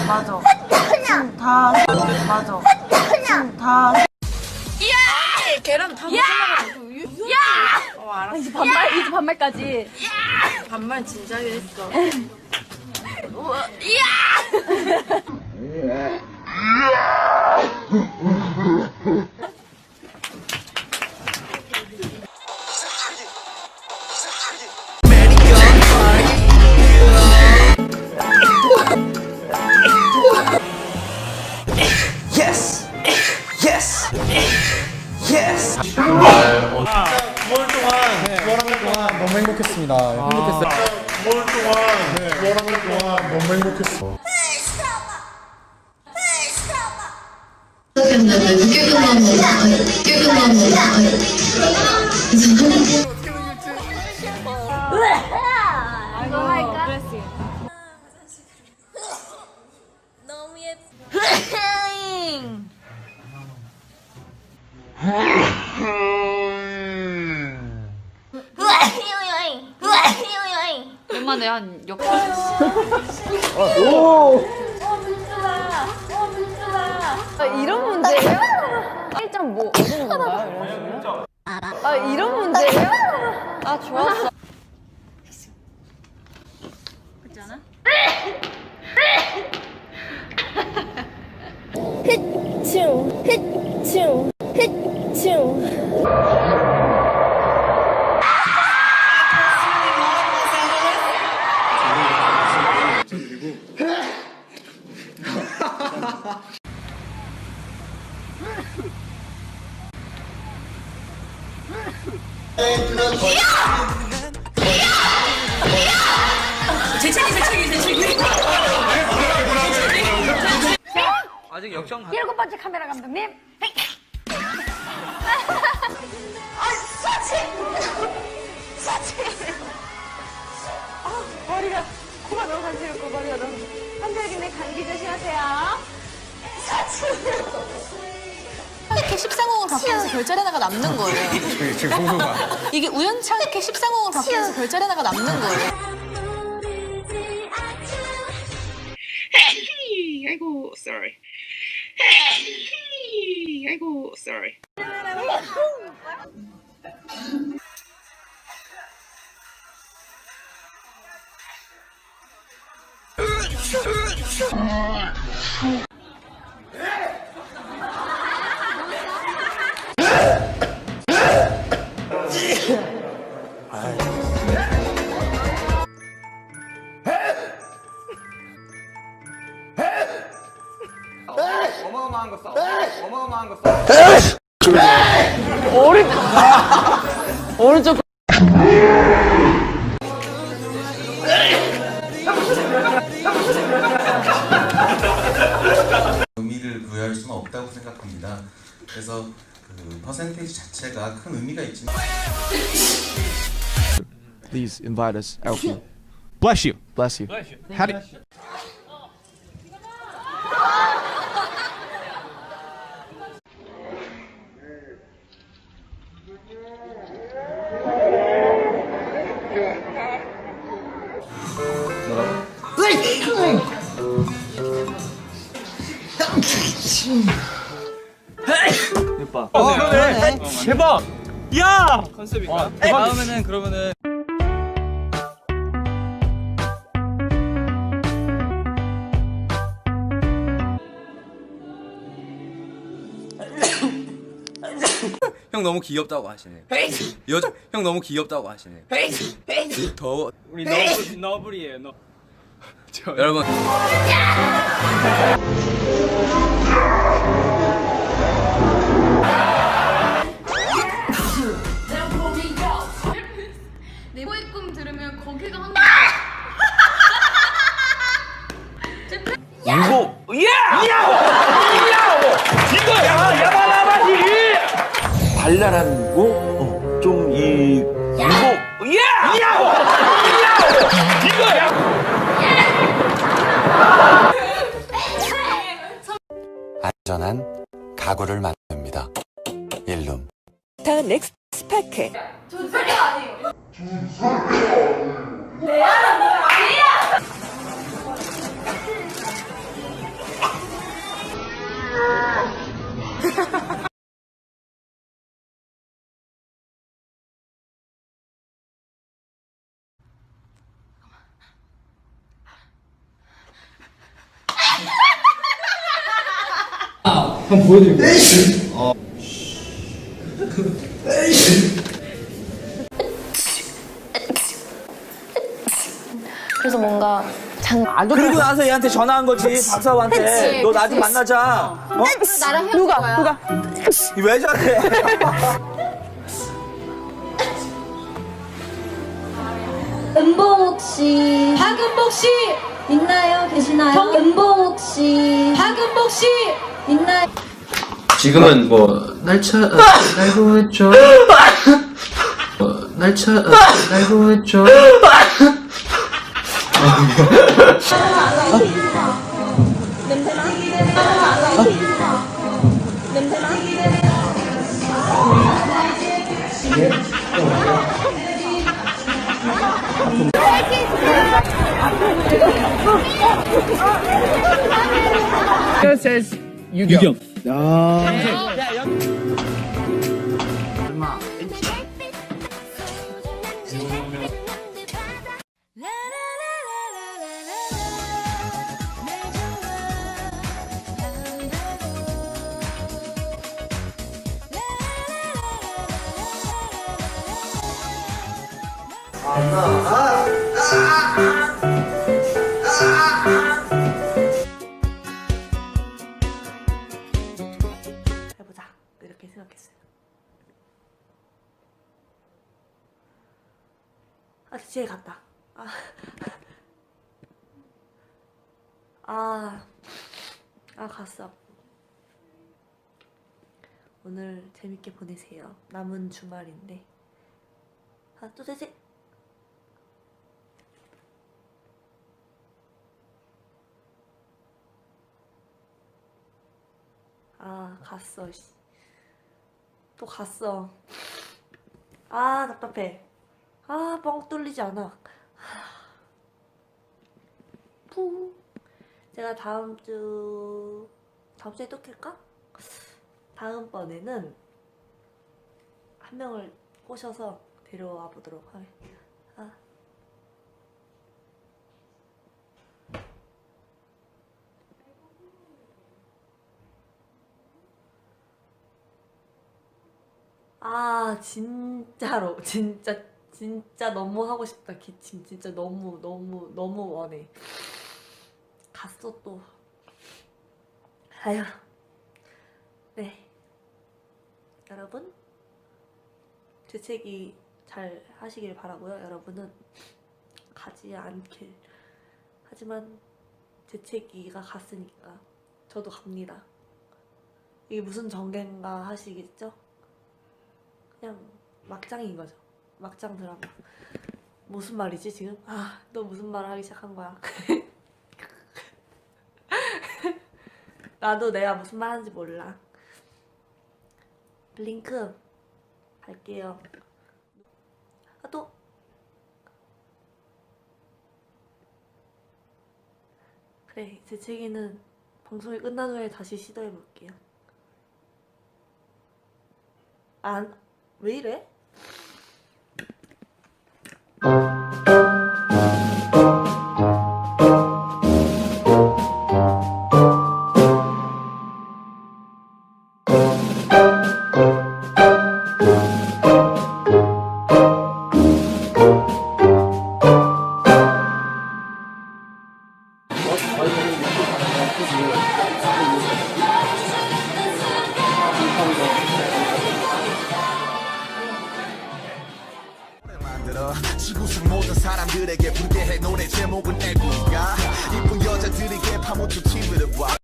맞아. 다 맞아. 다. 야! 계란 다 먹으려고. 야! 알았어. 이제 반말까지. 반말 진작에 했어. Yes! Yes! Yes! 9월 동안 너무 행복했습니다. 행복했어요. 9월 동안 너무 행복했어. 이거 할까? 너무 예뻐. 얼마나 한 역. 이런 문제예요? 1점 뭐 얻은 건가요? 이런 식으로? 이런 문제예요? 좋았어. 그렇지 않아? 아직 역전 7번째 카메라 감독님. 머리가 코가 너무 간지럽고 머리가 너무 한별기네. 감기 조심하세요. 이렇게 13공을 바꾸면서 별자리 하나가 남는 거예요. 지금 공소가 이게 우연찮게 13공을 바꾸면서 별자리 하나가 남는 거예요. 아이고, sorry. 아이고, sorry. 어마어마한 거 써. 어마어마한 거 써. 오른쪽. 의미를 부여할 수는 없다고 생각합니다. 그래서 그 퍼센테이지 자체가 큰 의미가 있지만 Please invite us, Alfie. Bless you. Bless you. How do 그러네. 대박. 야! 컨셉인가? 다음에는 그러면은 형 너무 귀엽다고 하시네요. 형 너무 귀엽다고 하시네요. 더 우리 너블이에요. 너. 여러분. 내보의 꿈 들으면 거기가 한. 유고. 이거야. 야바라바지. 발랄하고 좀이 유고 이거야. 안전한 가구를 만듭니다. 일룸. 더 넥스트 스파크. 한번 보여드릴게요. 그래서 뭔가 그리고 나서 얘한테 전화한 거지, 박사부한테. 너 나 좀 만나자. 어? 나랑 헤어질 거야. 누가? 왜 저래? 은봉욱 씨, 박은복 씨 있나요? 계시나요? 은봉욱 씨, 박은복 씨 있나요? 지금은 뭐 날짜 날고 했죠. 날짜 날고 했죠. 냄새나? 냄새나? 유경. 해보자. 이렇게 생각했어요. 아, 지혜 갔다. 갔어. 오늘 재밌게 보내세요. 남은 주말인데. 또 되지? 갔어. 또 갔어. 답답해. 뻥 뚫리지 않아. 제가 다음 주에 또 킬까? 다음번에는 한 명을 꼬셔서 데려와 보도록 하겠습니다. 진짜로 진짜 너무 하고 싶다. 기침 진짜 너무 원해. 갔어 또. 아휴. 네, 여러분 재채기 잘 하시길 바라고요. 여러분은 가지 않길. 하지만 재채기가 갔으니까 저도 갑니다. 이게 무슨 전개인가 하시겠죠? 그냥 막장인 거죠. 막장 드라마. 무슨 말이지 지금? 너 무슨 말을 하기 시작한 거야? 나도 내가 무슨 말 하는지 몰라. 블링크 갈게요. 또 그래, 재채기는 방송이 끝난 후에 다시 시도해볼게요. 왜 이래? 지구상 모든 사람들에게 불쾌해 노래 제목은 애국가 이쁜 여자들에게 파묻힌 친구를 봐